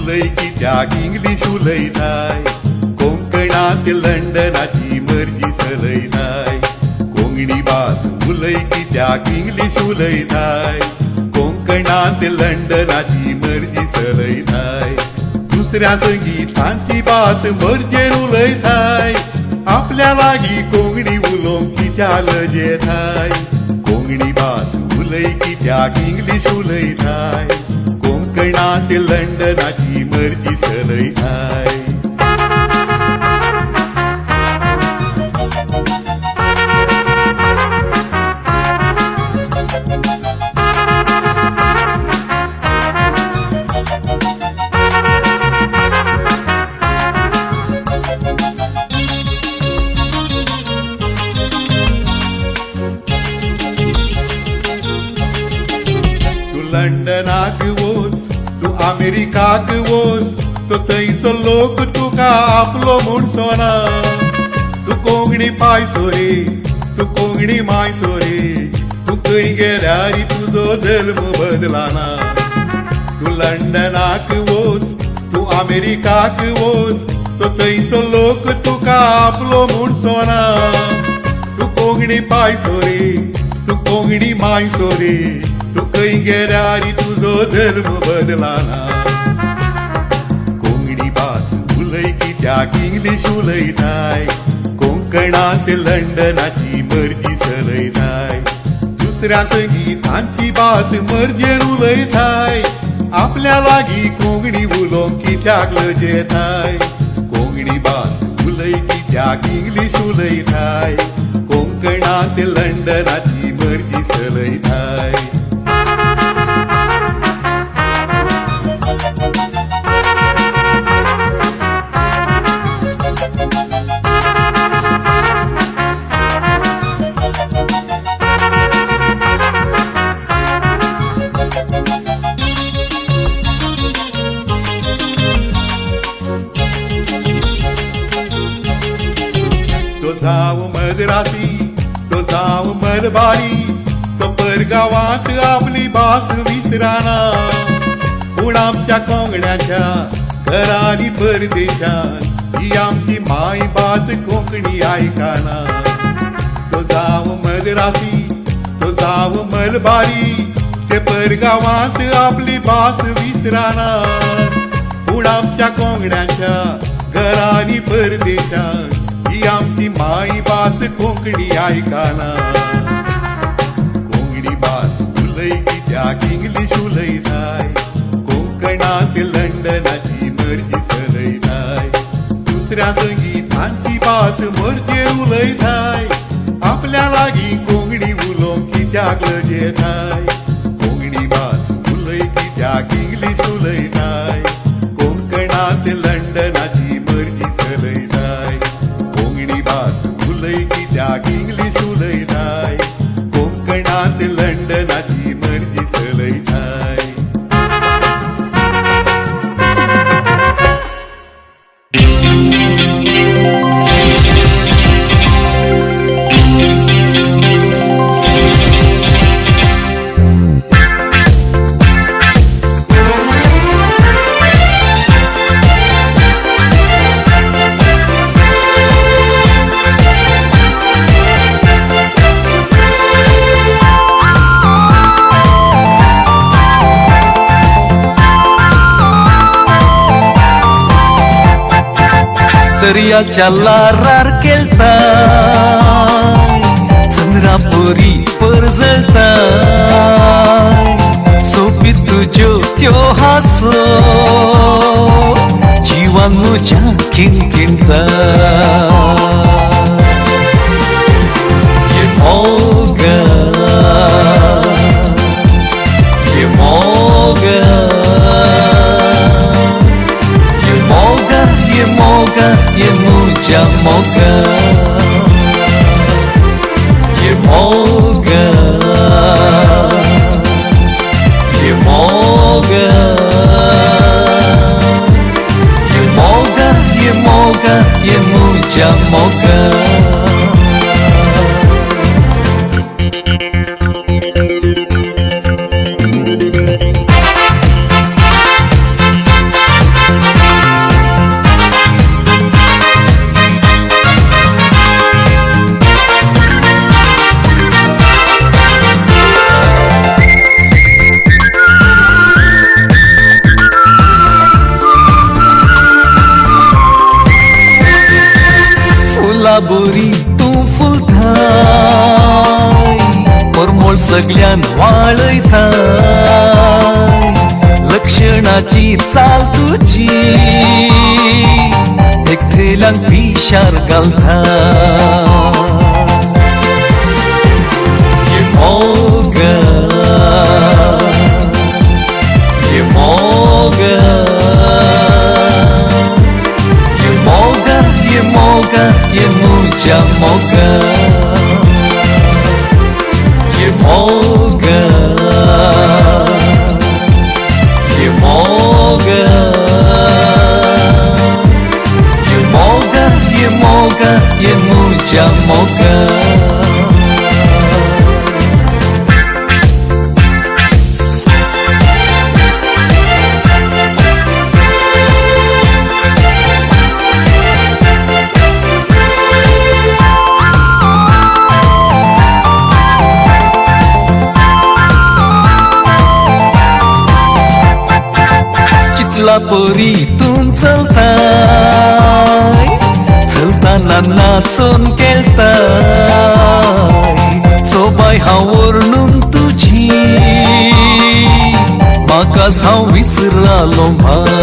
उलय कित्याक इंग्लीश उलयताय कोंकणात लंडनाची मर्जी चलयताय कोंकणी भास उलय कित्याक इंग्लीश उलयताय कोंकणात लंडनाची मर्जी चलयताय दुसऱ्या संगीतांची भास मर्जेर उलयताय आपल्या लागीं कोंकणी उलोवंक कित्या लजेताय कोंकणी भास उलय कित्याक इंग्लीश उलयताय कोंकणात लंडनाची मर्जी चलयताय लंडनाक वच तू अमेरिकाक वच तो थंयचो लोक तुका आपलो म्हूण सोना तू कोंकणी पायसो रे तू कोंकणी मायसो रे तू खंय गेल्यार तुजो जल्म बदलाना तू लंडनाक वच तू अमेरिकाक वच तो थंयचो लोक तुका आपलो म्हूण सोना तू कोंकणी पायसो रे तू कोंकणी मायसो रे तू खंय गेल्यार तुजो जल्म बदलाना कोंकणी भास उलय कित्याक इंग्लीश उलयताय कोंकणात लंडनाची मर्जी चलयताय दुसऱ्या संगीतांची भास मर्जेर उलयताय आपल्या लागीं कोंकणी उलोवंक कित्याक लजेताय कोंकणी भास उलय कित्याक इंग्लीश उलयताय कोंकणात लंडनाची मर्जी चलयताय तो जाव मद्रासी तो जाव मलबारी तो परगांवांत आपली भास विसराना पूण आमच्या कोंकण्याच्या घरांनी परदेशांत ही आमची माय भास कोंकणी आयकाना तो जाव मद्रासी तो जाव मलबारी ते परगांवांत आपली भास विसराना पूण आमच्या कोंकण्याच्या घरांनी परदेशांत ही आमची माय भास कोंकणी आयकाना कोंकणी भास उलय कित्याक इंग्लीश उलयताय कोंकणात लंडनाची मर्जी चलयताय दुसऱ्या संगीतांची भास मर्जेर उलयताय आपल्या लागीं कोंकणी उलोवंक कित्याक लजेताय कोंकणी भास उलय कित्याक इंग्लीश उलयताय कोंकणात लंडनाची मर्जी चलयताय कोंकणी भास उलय कित्याक इंग्लीश उलयताय कोंकणात लंडनाची मर्जी चलयताय दर्याच्या लारार केलताय चंद्रापुरी परजळताय सोपी तुज्यो त्यो हासो जिवान म्हज्या किणकिणताय ये मोगा ये मोगा ये mucha moga, ye moga, ye moga, ye moga, ye moga, ye mucha moga. बरी तूं फुलथाय परमळ सगळ्यान वाळयताय लक्षणाची चाल तुजी एकथेल्यांक पिशार घालता ये मोगा ये मोगा ये मोगा ये मोगा ये mucha moga ये मोगा ये मोगा ये मोगा ये मोगा ये mucha moga परी तूं चलताय चलताना नाचोन केलताय सोबाय हांव वर्णून तुजी म्हाकाच हांव विसरलो भाय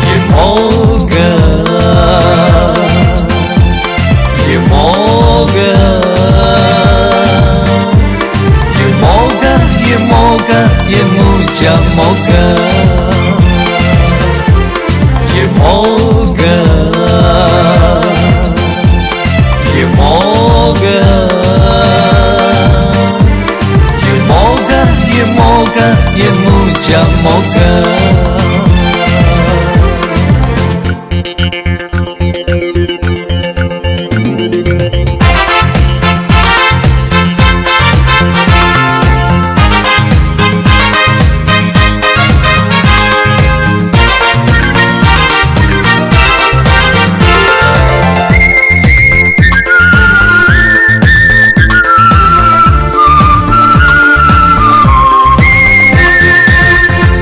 ये मोगा ये मोगा ये मोगा ये mucha moga ये मोगा ये मोगा ये मोगा ये मोगा ये mucha moga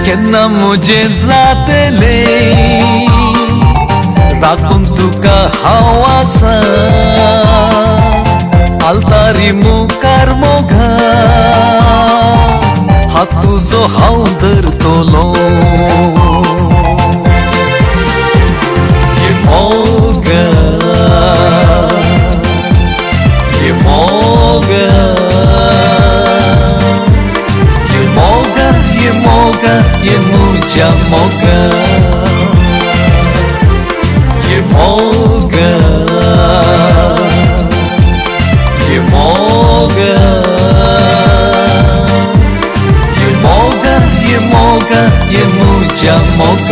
केन्ना मुझे जातले राखून तुका हांव आसा आलतारी मुखार मोगा हात तुजो हांव धरतलो ये मोगा ये मोगा ये मोगा ये mucha moga ये मोगा ये मोगा ये मोगा ये मोगा ये mucha moga